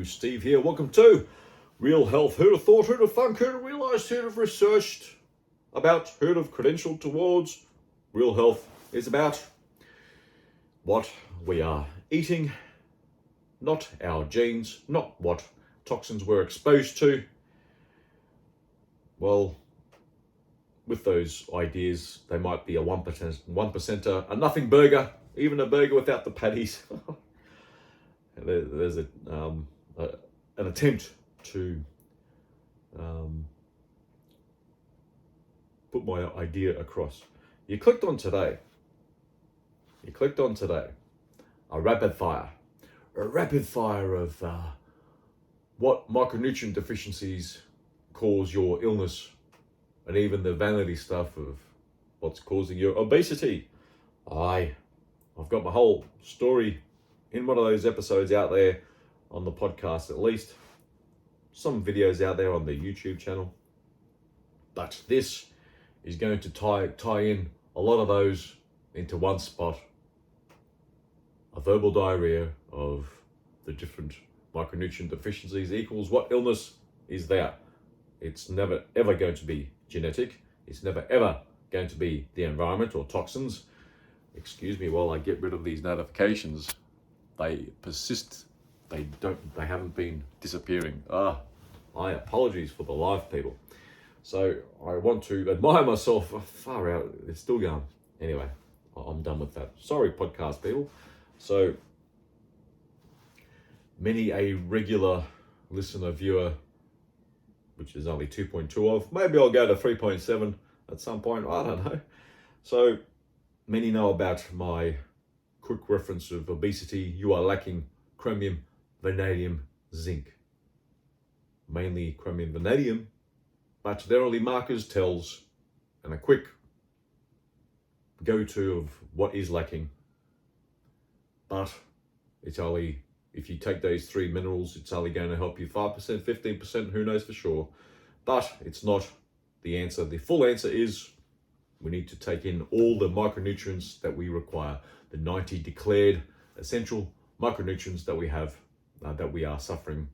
Steve here. Welcome to Real Health. Who'd have thought, who'd have thunk, who'd have realised, who'd have researched about, who'd have credentialed towards. Real Health is about what we are eating, not our genes, not what toxins we're exposed to. Well, with those ideas, they might be a 1%er, a nothing burger, even a burger without the patties. There's an attempt to put my idea across. You clicked on today, a rapid fire of what micronutrient deficiencies cause your illness, and even the vanity stuff of what's causing your obesity. I've got my whole story in one of those episodes out there on the podcast, at least. Some videos out there on the YouTube channel. But this is going to tie in a lot of those into one spot. A verbal diarrhea of the different micronutrient deficiencies equals what illness is there. It's never ever going to be genetic. It's never ever going to be the environment or toxins. Excuse me while I get rid of these notifications. They persist. They haven't been disappearing. My apologies for the live people. So I want to admire myself. Far out, it's still going. Anyway, I'm done with that. Sorry, podcast people. So many a regular listener, viewer, which is only 2.2 of, maybe I'll go to 3.7 at some point, I don't know. So many know about my quick reference of obesity. You are lacking chromium, vanadium, zinc. Mainly chromium, vanadium, but they're only markers, tells, and a quick go-to of what is lacking. But it's only, if you take those three minerals, it's only going to help you 5%, 15%, who knows for sure. But it's not the answer. The full answer is we need to take in all the micronutrients that we require, the 90 declared essential micronutrients that we have, that we are suffering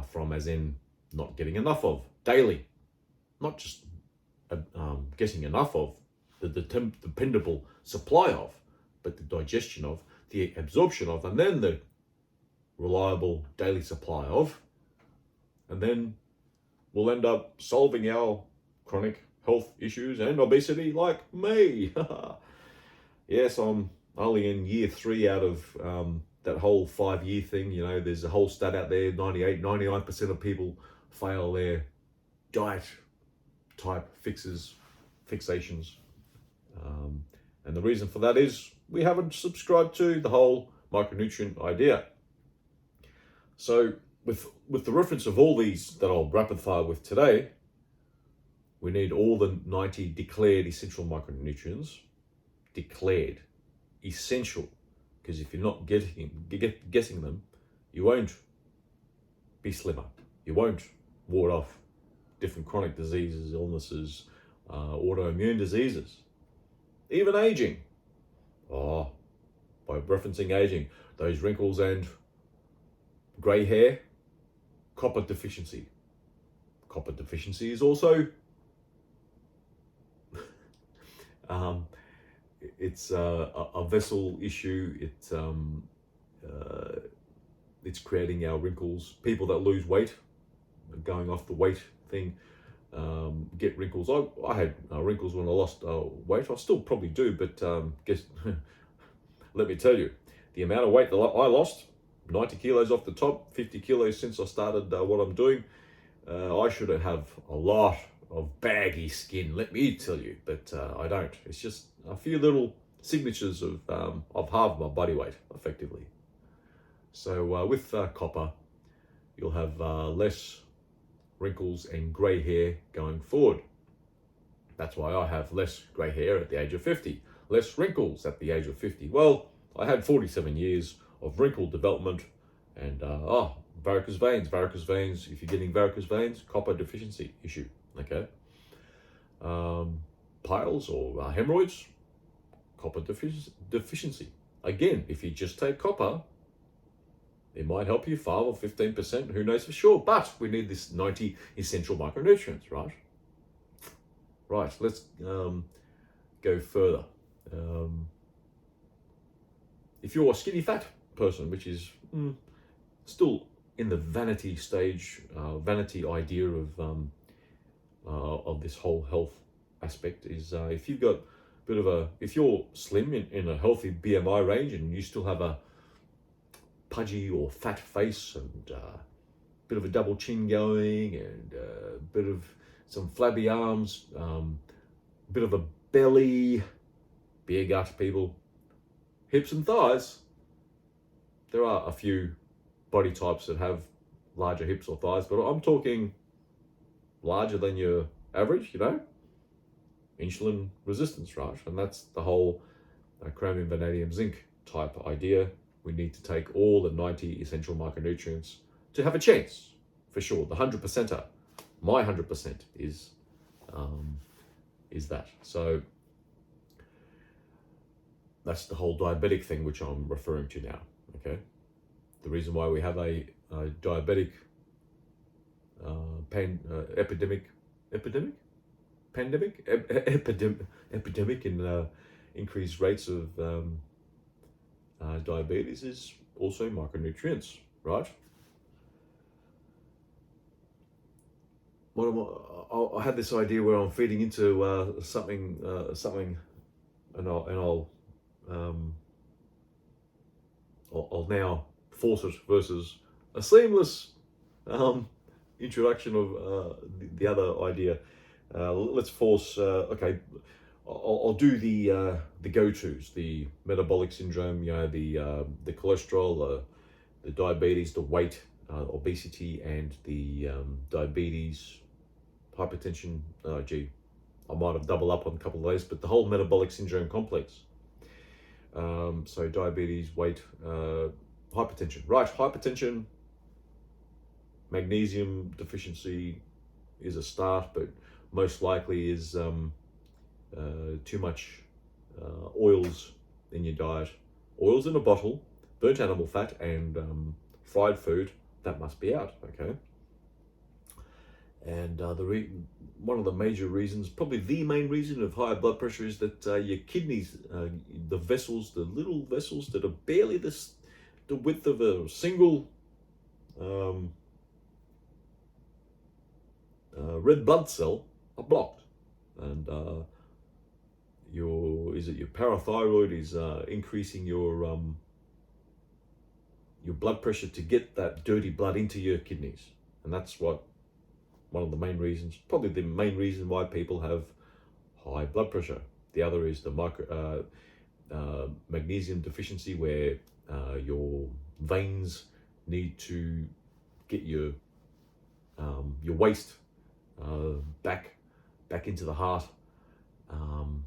from, as in not getting enough of daily. Not just getting enough of, the dependable supply of, but the digestion of, the absorption of, and then the reliable daily supply of. And then we'll end up solving our chronic health issues and obesity like me. Yes, I'm only in year 3 out of that whole 5-year thing. You know, there's a whole stat out there, 99% of people fail their diet type fixations. And the reason for that is we haven't subscribed to the whole micronutrient idea. So with the reference of all these that I'll rapid fire with today, we need all the 90 declared essential micronutrients. Declared essential, because if you're not getting them, you won't be slimmer. You won't ward off different chronic diseases, illnesses, autoimmune diseases, even aging. By referencing aging, those wrinkles and grey hair, copper deficiency. Copper deficiency is also it's a vessel issue. It's creating our wrinkles. People that lose weight, going off the weight thing, get wrinkles. I had wrinkles when I lost weight. I still probably do, but let me tell you, the amount of weight that I lost, 90 kilos off the top, 50 kilos since I started what I'm doing. I should have a lot of baggy skin, let me tell you, but I don't. It's just a few little signatures of half my body weight, effectively. So with copper, you'll have less wrinkles and grey hair going forward. That's why I have less grey hair at the age of 50, less wrinkles at the age of 50. Well, I had 47 years of wrinkle development and varicose veins. If you're getting varicose veins, copper deficiency issue. Okay. Piles or hemorrhoids, copper deficiency. Again, if you just take copper, It might help you 5 or 15%, who knows for sure, but we need this 90 essential micronutrients, right? Right, let's go further. If you're a skinny fat person, which is still in the vanity stage, vanity idea of this whole health aspect, is if you've got a bit of if you're slim in a healthy BMI range and you still have a pudgy or fat face and a bit of a double chin going and a bit of some flabby arms, a bit of a belly, beer gut people, hips and thighs. There are a few body types that have larger hips or thighs, but I'm talking larger than your average, insulin resistance, right? And that's the whole chromium, vanadium, zinc type idea. We need to take all the 90 essential micronutrients to have a chance, for sure. The 100%er, my 100% is that. So that's the whole diabetic thing, which I'm referring to now. Okay, the reason why we have a diabetic epidemic in increased rates of diabetes is also micronutrients, right? I had this idea where I'm feeding into something, and I'll now force it versus a seamless introduction of the other idea. Let's force. Okay, I'll do the go-tos, the metabolic syndrome, the cholesterol, the diabetes, the weight, obesity, and the diabetes, hypertension. I might have doubled up on a couple of those, but the whole metabolic syndrome complex. So diabetes, weight, hypertension. Right, hypertension, magnesium deficiency is a start, but most likely is too much oils in your diet. Oils in a bottle, burnt animal fat, and fried food, that must be out, okay? And one of the major reasons, probably the main reason of high blood pressure, is that your kidneys, the vessels, the little vessels that are barely the width of a single red blood cell, are blocked. And your parathyroid is increasing your blood pressure to get that dirty blood into your kidneys. And that's one of the main reasons, probably the main reason why people have high blood pressure. The other is the magnesium deficiency, where your veins need to get your waste back into the heart, and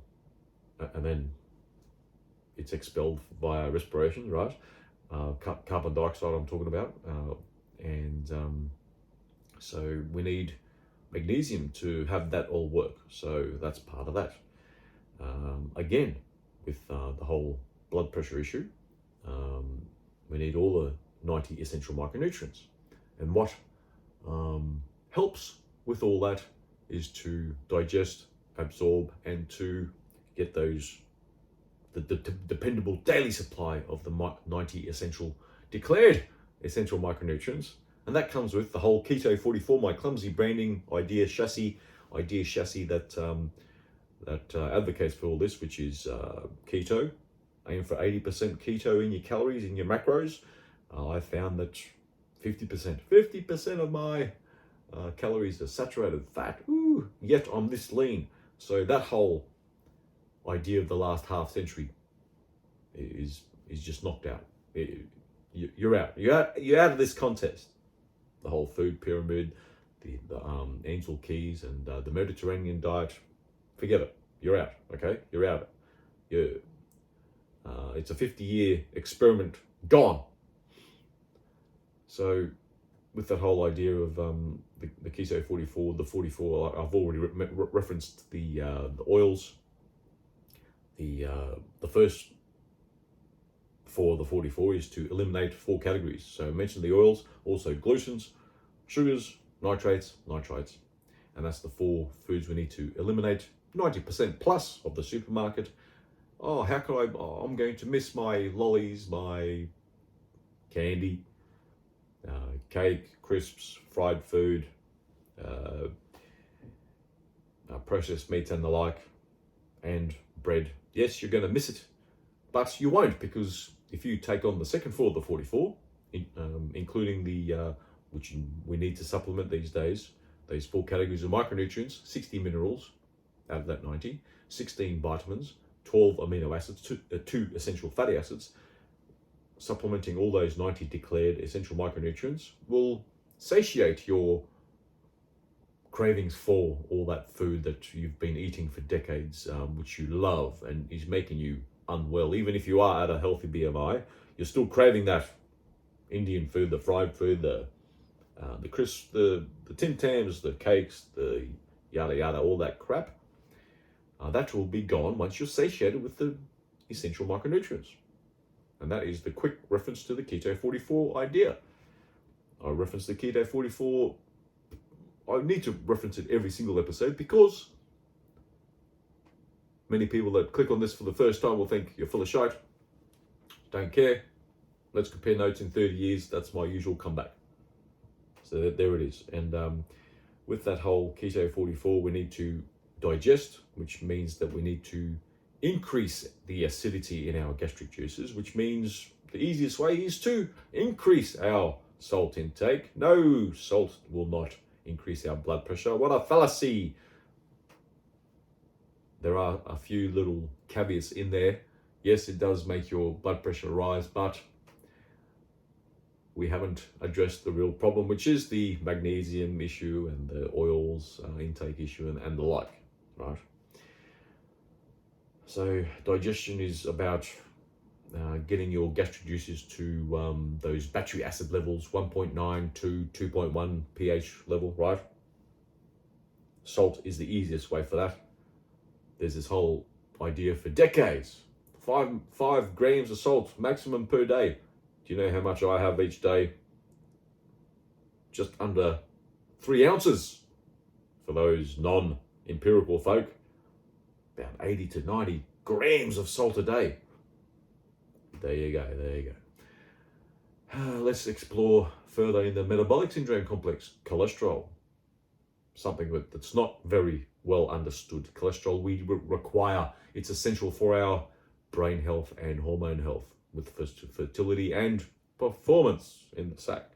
then it's expelled via respiration, right? Carbon dioxide I'm talking about, and so we need magnesium to have that all work. So that's part of that. Again, with the whole blood pressure issue, we need all the 90 essential micronutrients. And what helps with all that is to digest, absorb, and to get the dependable daily supply of the 90 declared essential micronutrients. And that comes with the whole Keto 44, my clumsy branding idea chassis that advocates for all this, which is keto. Aim for 80% keto in your calories, in your macros. I found that 50% of my calories are saturated fat. Yet I'm this lean. So that whole idea of the last half century is just knocked out. You're out. You're out of this contest. The whole food pyramid, the Angel Keys, and the Mediterranean diet. Forget it. You're out. Okay, you're out. It's a 50-year experiment gone. So, with that whole idea of the Keto 44, the 44, I've already referenced the oils. The first 4 of the 44 is to eliminate 4 categories. So I mentioned the oils, also glucens, sugars, nitrates, nitrites. And that's the 4 foods we need to eliminate. 90% plus of the supermarket. Oh, how could I? Oh, I'm going to miss my lollies, my candy, cake, crisps, fried food, processed meats and the like, and bread. Yes, you're going to miss it, but you won't, because if you take on the second 4 of the 44, including the which we need to supplement these days, those 4 categories of micronutrients, 60 minerals out of that 90, 16 vitamins, 12 amino acids, 2 essential fatty acids. Supplementing all those 90 declared essential micronutrients will satiate your cravings for all that food that you've been eating for decades, which you love and is making you unwell. Even if you are at a healthy BMI, you're still craving that Indian food, the fried food, the crisps, the Tim Tams, the cakes, the yada yada, all that crap. That will be gone once you're satiated with the essential micronutrients. And that is the quick reference to the Keto 44 idea. I reference the Keto 44. I need to reference it every single episode because many people that click on this for the first time will think you're full of shite. Don't care. Let's compare notes in 30 years. That's my usual comeback. So there it is. And with that whole Keto 44, we need to digest, which means that we need to increase the acidity in our gastric juices, which means the easiest way is to increase our salt intake. No, salt will not increase our blood pressure. What a fallacy. There are a few little caveats in there. Yes, it does make your blood pressure rise, but we haven't addressed the real problem, which is the magnesium issue and the oils intake issue and the like, right? So digestion is about getting your gastric juices to those battery acid levels, 1.9 to 2.1 pH level, right? Salt is the easiest way for that. There's this whole idea for decades, 5 grams of salt maximum per day. Do you know how much I have each day? Just under 3 ounces for those non-empirical folk. About 80 to 90 grams of salt a day. There you go. Let's explore further in the metabolic syndrome complex. Cholesterol, something that's not very well understood. Cholesterol we require, it's essential for our brain health and hormone health, with fertility and performance in the sack.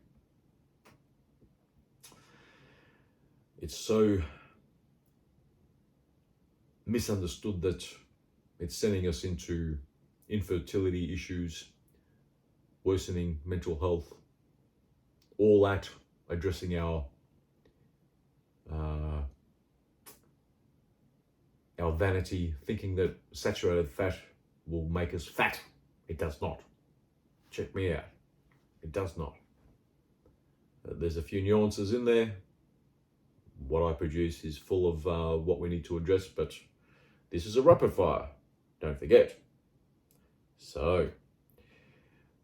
It's so misunderstood that it's sending us into infertility issues, worsening mental health, all that addressing our vanity, thinking that saturated fat will make us fat. It does not. Check me out. It does not. There's a few nuances in there. What I produce is full of what we need to address, but this is a rapid fire. Don't forget. So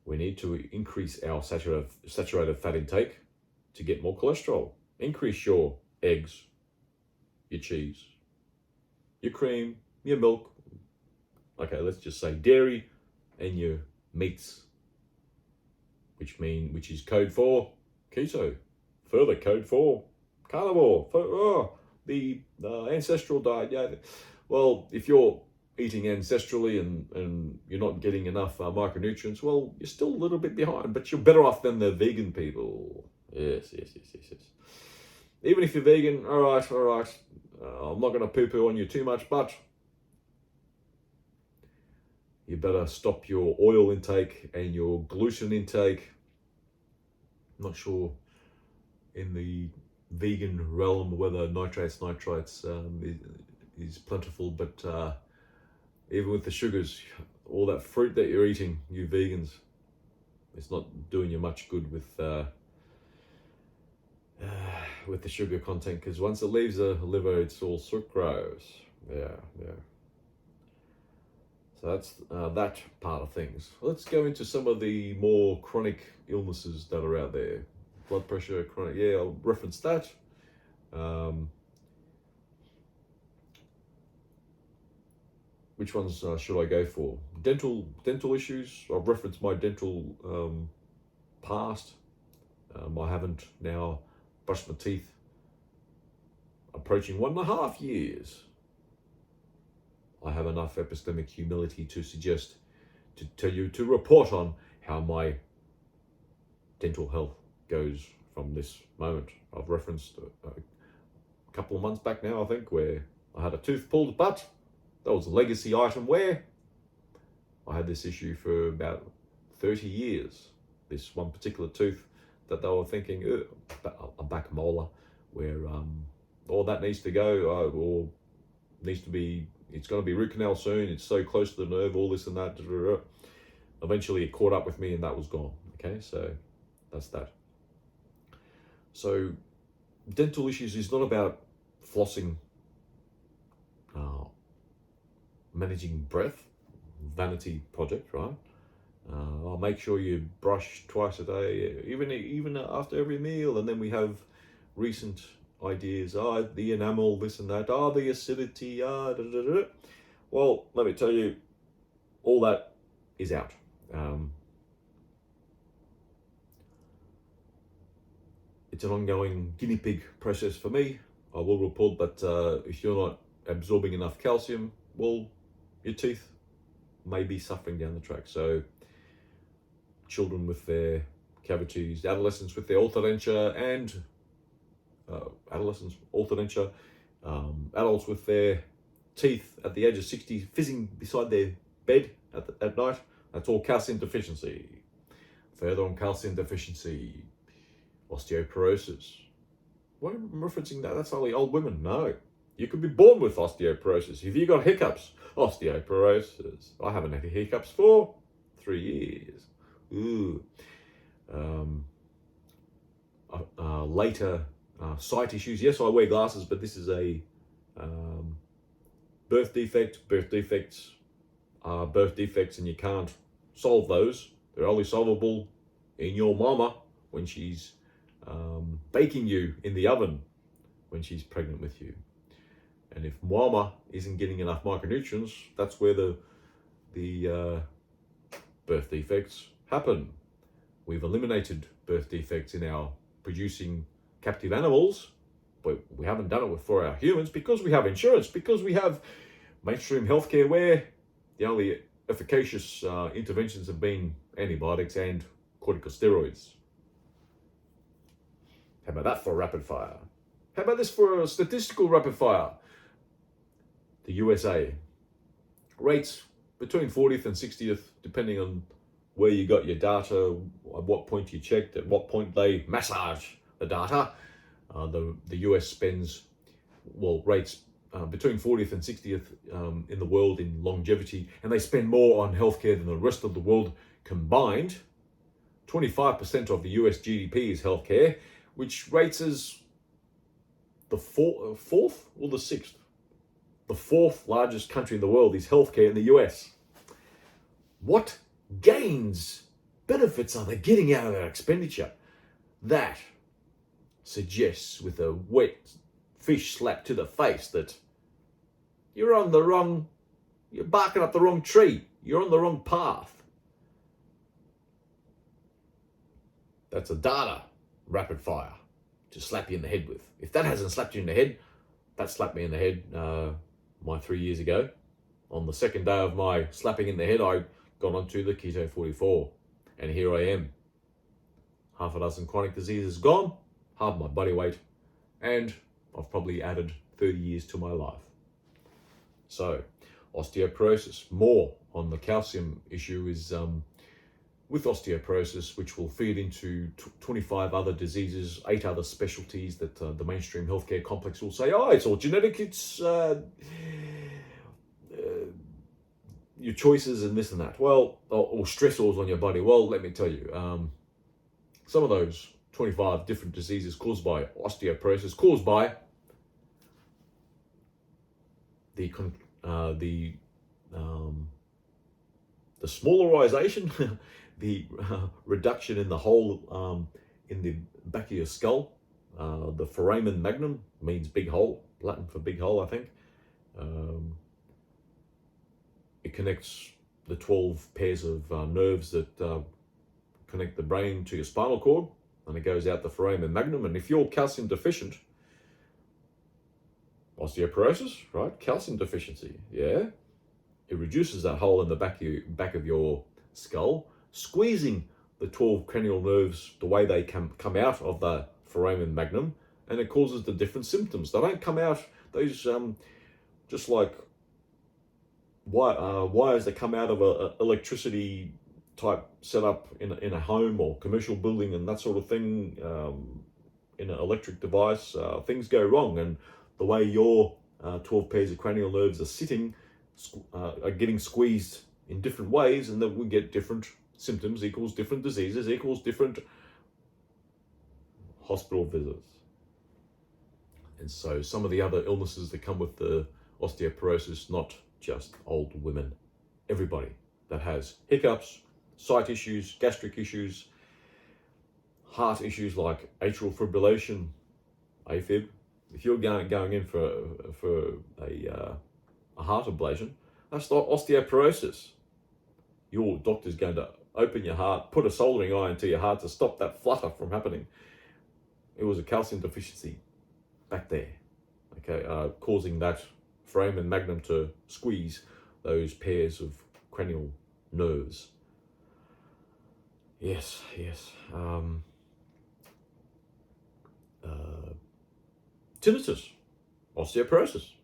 we need to increase our saturated fat intake to get more cholesterol. Increase your eggs, your cheese, your cream, your milk. Okay, let's just say dairy and your meats, which is code for keto. Further code for carnivore. The ancestral diet. Yeah. Well, if you're eating ancestrally and you're not getting enough micronutrients, well, you're still a little bit behind, but you're better off than the vegan people. Yes. Even if you're vegan, all right. I'm not going to poo-poo on you too much, but you better stop your oil intake and your gluten intake. I'm not sure in the vegan realm whether nitrates is plentiful, but even with the sugars, all that fruit that you're eating, you vegans, it's not doing you much good with the sugar content, because once it leaves the liver, it's all sucrose. Yeah. So that's that part of things. Let's go into some of the more chronic illnesses that are out there. Blood pressure, chronic, yeah, I'll reference that. Which ones should I go for? Dental issues. I've referenced my dental past. I haven't now brushed my teeth. Approaching 1.5 years. I have enough epistemic humility to suggest, to tell you, to report on how my dental health goes from this moment. I've referenced a couple of months back now, I think, where I had a tooth pulled, but that was a legacy item where I had this issue for about 30 years. This one particular tooth that they were thinking, a back molar, where all that needs to go, or needs to be, it's going to be root canal soon, it's so close to the nerve, all this and that. Eventually it caught up with me and that was gone. Okay, so that's that. So dental issues is not about flossing, managing breath, vanity project, right? I'll make sure you brush twice a day, even after every meal, and then we have recent ideas, the enamel, this and that, the acidity, da, da, da. Well, let me tell you, all that is out. It's an ongoing guinea pig process for me. I will report that if you're not absorbing enough calcium, well, your teeth may be suffering down the track. So children with their cavities, adolescents with their orthodontia, and adults with their teeth at the age of 60 fizzing beside their bed at night, that's all calcium deficiency. Further on calcium deficiency, osteoporosis. Why am I referencing that? That's only old women. No. You could be born with osteoporosis. If you got hiccups, osteoporosis. I haven't had hiccups for 3 years. Ooh. Later sight issues. Yes, I wear glasses, but this is a birth defect. Birth defects are birth defects, and you can't solve those. They're only solvable in your mama when she's baking you in the oven when she's pregnant with you. And if mama isn't getting enough micronutrients, that's where the birth defects happen. We've eliminated birth defects in our producing captive animals, but we haven't done it for our humans because we have insurance, because we have mainstream healthcare where the only efficacious interventions have been antibiotics and corticosteroids. How about that for rapid fire? How about this for a statistical rapid fire? The USA rates between 40th and 60th, depending on where you got your data, at what point you checked, at what point they massage the data. The US spends, rates between 40th and 60th in the world in longevity, and they spend more on healthcare than the rest of the world combined. 25% of the US GDP is healthcare, which rates as the fourth or the sixth. The fourth largest country in the world is healthcare in the US. What gains, benefits are they getting out of their expenditure? That suggests with a wet fish slap to the face that you're barking up the wrong tree. You're on the wrong path. That's a data rapid fire to slap you in the head with. If that hasn't slapped you in the head, that slapped me in the head 3 years ago. On the second day of my slapping in the head, I got onto the Keto 44. And here I am. Half a dozen chronic diseases gone, half my body weight, and I've probably added 30 years to my life. So, osteoporosis. More on the calcium issue is with osteoporosis, which will feed into 25 other diseases, 8 other specialties that the mainstream healthcare complex will say, it's all genetic, it's your choices and this and that. Well, or stressors on your body. Well, let me tell you, some of those 25 different diseases caused by osteoporosis, caused by the the smallerization, the reduction in the hole in the back of your skull. The foramen magnum means big hole, Latin for big hole, I think. It connects the 12 pairs of nerves that connect the brain to your spinal cord, and it goes out the foramen magnum. And if you're calcium deficient, osteoporosis, right? Calcium deficiency, yeah. It reduces that hole in the back of your skull, squeezing the 12 cranial nerves the way they come out of the foramen magnum, and it causes the different symptoms. They don't come out, those just like wires that come out of a electricity type setup in a home or commercial building and that sort of thing, in an electric device. Things go wrong, and the way your 12 pairs of cranial nerves are sitting are getting squeezed in different ways, and then we get different symptoms equals different diseases equals different hospital visits. And so some of the other illnesses that come with the osteoporosis, not just old women, everybody that has hiccups, sight issues, gastric issues, heart issues like atrial fibrillation, AFib. If you're going in for a heart ablation, that's not osteoporosis. Your doctor's going to open your heart, put a soldering iron to your heart to stop that flutter from happening. It was a calcium deficiency back there, okay, causing that foramen magnum to squeeze those pairs of cranial nerves. Yes. Tinnitus, osteoporosis,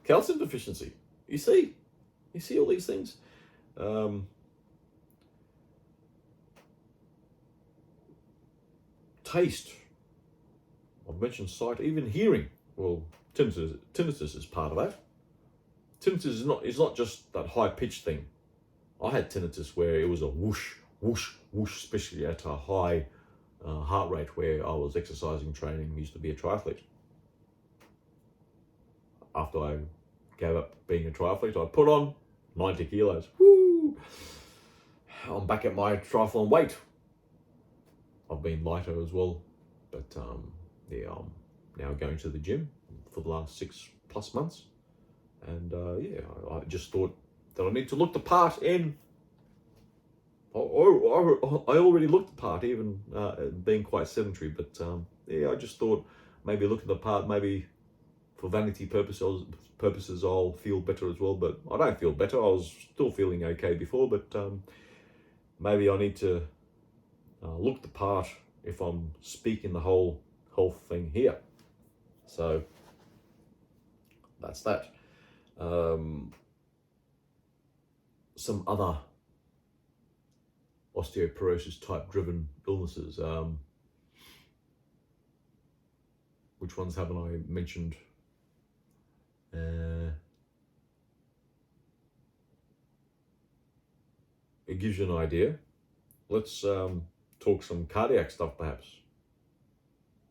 calcium deficiency. You see all these things. Taste. I've mentioned sight, even hearing. Well, tinnitus is part of that. Tinnitus is not just that high pitched thing. I had tinnitus where it was a whoosh, whoosh, whoosh, especially at a high heart rate where I was exercising, training, used to be a triathlete. After I gave up being a triathlete, I put on 90 kilos. Woo! I'm back at my triathlon weight. I've been lighter as well, but I'm now going to the gym for the last 6+ months. And I just thought that I need to look the part in. I already looked the part, even being quite sedentary, but I just thought maybe looking the part, maybe for vanity purposes I'll feel better as well, but I don't feel better. I was still feeling okay before, but maybe I need to look the part if I'm speaking the whole health thing here. So that's that. Some other osteoporosis type driven illnesses. Which ones haven't I mentioned? It gives you an idea. Let's talk some cardiac stuff perhaps,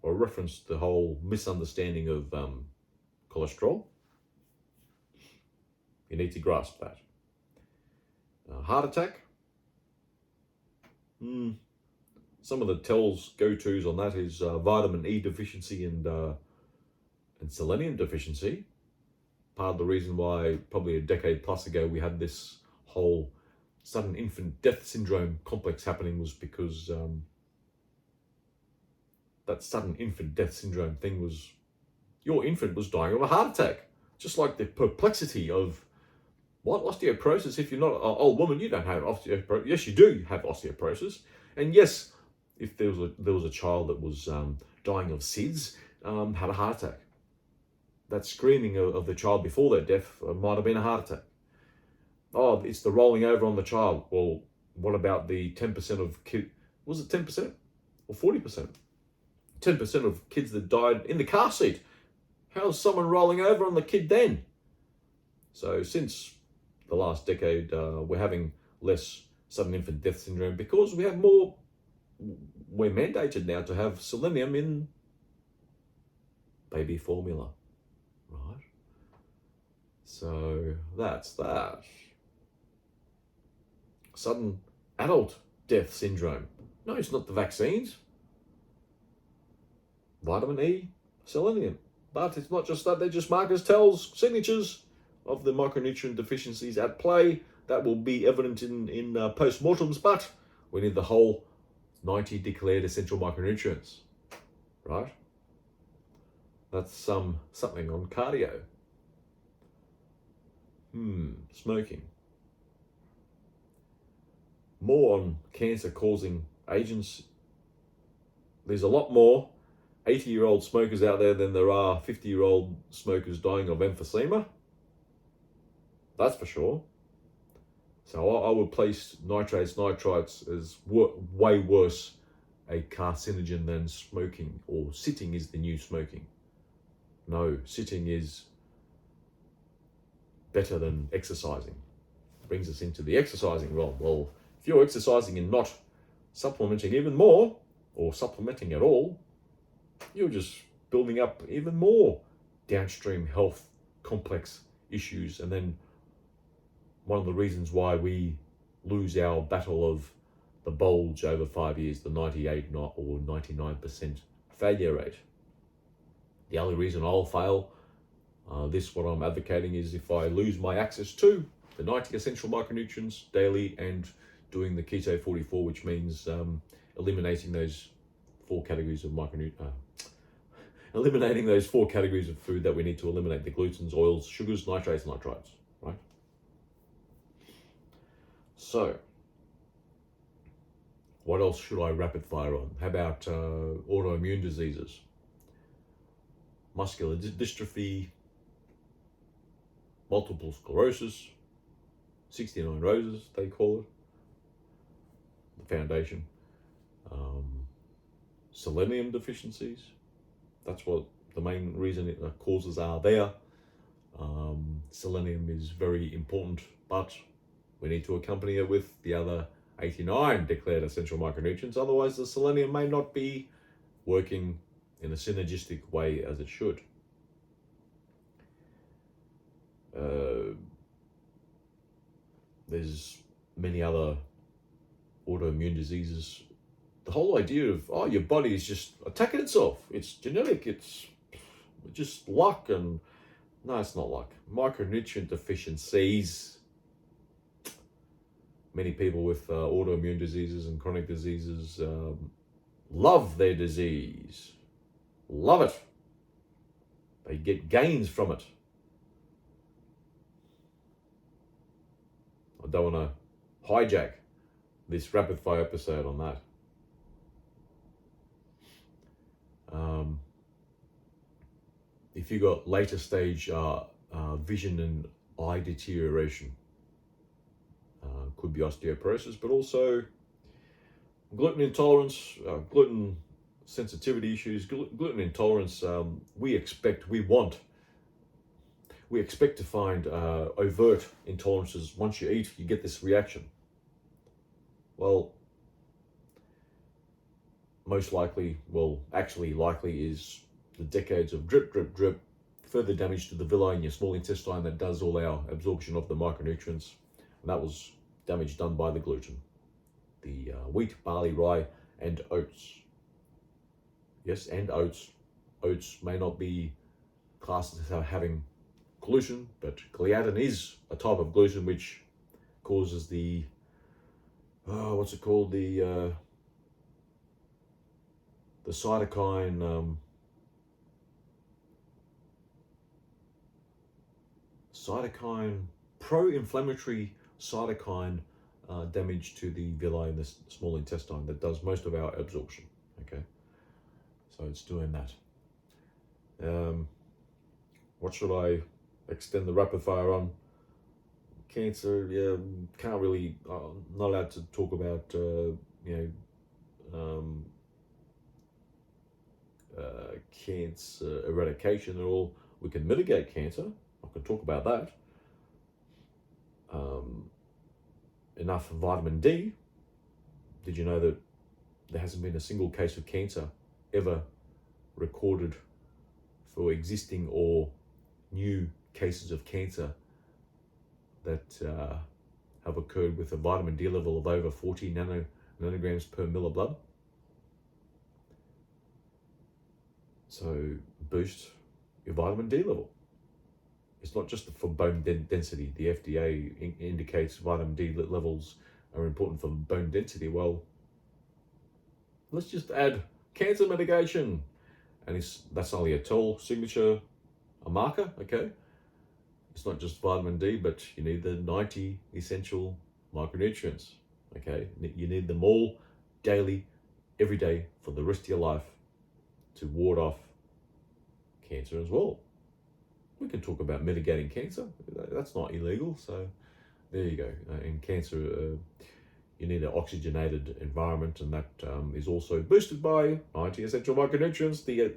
or reference the whole misunderstanding of cholesterol. You need to grasp that. Heart attack. Some of the go-tos on that is vitamin E deficiency and selenium deficiency. Part of the reason why probably a decade plus ago we had this whole sudden infant death syndrome complex happening was because that sudden infant death syndrome thing was your infant was dying of a heart attack. Just like the perplexity of what osteoporosis, if you're not an old woman, you don't have osteoporosis. Yes, you do have osteoporosis. And yes, if there was a child that was dying of SIDS, had a heart attack. That screaming of the child before their death might have been a heart attack. Oh, it's the rolling over on the child. Well, what about the 10% of kids? Was it 10% or 40%? 10% of kids that died in the car seat. How's someone rolling over on the kid then? So since the last decade, we're having less sudden infant death syndrome because we have more. We're mandated now to have selenium in baby formula, right? So that's that. sudden adult death syndrome. No, it's not the vaccines. Vitamin E, selenium. But it's not just that, they're just markers, tells, signatures of the micronutrient deficiencies at play. That will be evident in post-mortems, but we need the whole 90 declared essential micronutrients, right? That's something on cardio. Smoking. More on cancer-causing agents. There's a lot more 80-year-old smokers out there than there are 50-year-old smokers dying of emphysema. That's for sure. So I would place nitrates, nitrites as way worse a carcinogen than smoking, or sitting is the new smoking. No, sitting is better than exercising. Brings us into the exercising realm. Well, if you're exercising and not supplementing even more, or supplementing at all, you're just building up even more downstream health complex issues. And then one of the reasons why we lose our battle of the bulge over 5 years, the 98 or 99% failure rate. The only reason I'll fail, what I'm advocating, is if I lose my access to the 90 essential micronutrients daily and doing the Keto 44, which means eliminating those 4 categories of eliminating those 4 categories of food that we need to eliminate: the glutens, oils, sugars, nitrates, nitrites, right? So, what else should I rapid fire on? How about autoimmune diseases? Muscular dystrophy, multiple sclerosis, 69 roses, they call it, the foundation. Selenium deficiencies, that's what the main reason causes are there. Selenium is very important, but we need to accompany it with the other 89 declared essential micronutrients. Otherwise, the selenium may not be working in a synergistic way as it should. There's many other autoimmune diseases. The whole idea of, your body is just attacking itself. It's genetic. It's just luck. And no, it's not luck. Micronutrient deficiencies. Many people with autoimmune diseases and chronic diseases love their disease. Love it. They get gains from it. I don't want to hijack this rapid fire episode on that. If you got later stage vision and eye deterioration, could be osteoporosis, but also gluten intolerance, gluten sensitivity issues, gluten intolerance. We expect to find overt intolerances. Once you eat, you get this reaction. Well, likely is the decades of drip, drip, drip, further damage to the villi in your small intestine that does all our absorption of the micronutrients. And that was damage done by the gluten, the wheat, barley, rye, and oats. Yes, and oats. Oats may not be classed as having gluten, but gliadin is a type of gluten which causes the cytokine pro-inflammatory cytokine damage to the villi in the small intestine that does most of our absorption. Okay, so it's doing that. What should I extend the rapid fire on? Cancer, can't really, not allowed to talk about, cancer eradication at all. We can mitigate cancer. I can talk about that. Enough vitamin D. Did you know that there hasn't been a single case of cancer ever recorded for existing or new cases of cancer that have occurred with a vitamin D level of over 40 nanograms per mil of blood. So boost your vitamin D level. It's not just for bone density. The FDA indicates vitamin D levels are important for bone density. Well, let's just add cancer mitigation. And that's only a toll signature, a marker, okay? It's not just vitamin D, but you need the 90 essential micronutrients, okay? You need them all daily, every day for the rest of your life to ward off cancer as well. We can talk about mitigating cancer. That's not illegal. So there you go. In cancer, you need an oxygenated environment, and that is also boosted by 90 essential micronutrients, the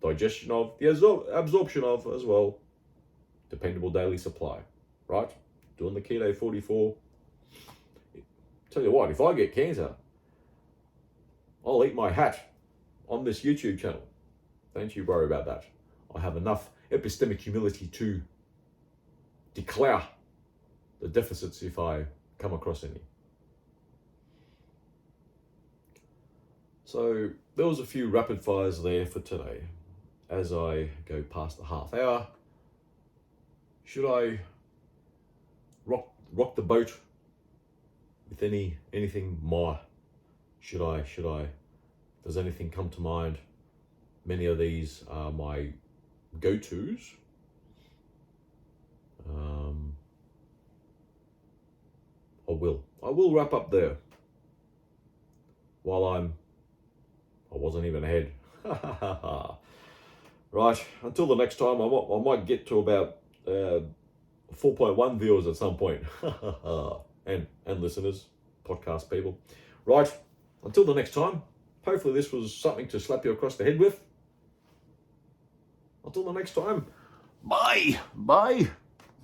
digestion of, the absorption of as well. Dependable daily supply, right? Doing the Keto 44. Tell you what, if I get cancer, I'll eat my hat on this YouTube channel. Don't you worry about that. I have enough epistemic humility to declare the deficits if I come across any. So there was a few rapid fires there for today. As I go past the half hour, should I rock the boat with anything more? Should I? Does anything come to mind? Many of these are my go-tos. I will wrap up there. While I wasn't even ahead. Right, until the next time, I might get to about 4.1 viewers at some point. and listeners, podcast people. Right, until the next time, hopefully this was something to slap you across the head with. Until the next time, bye.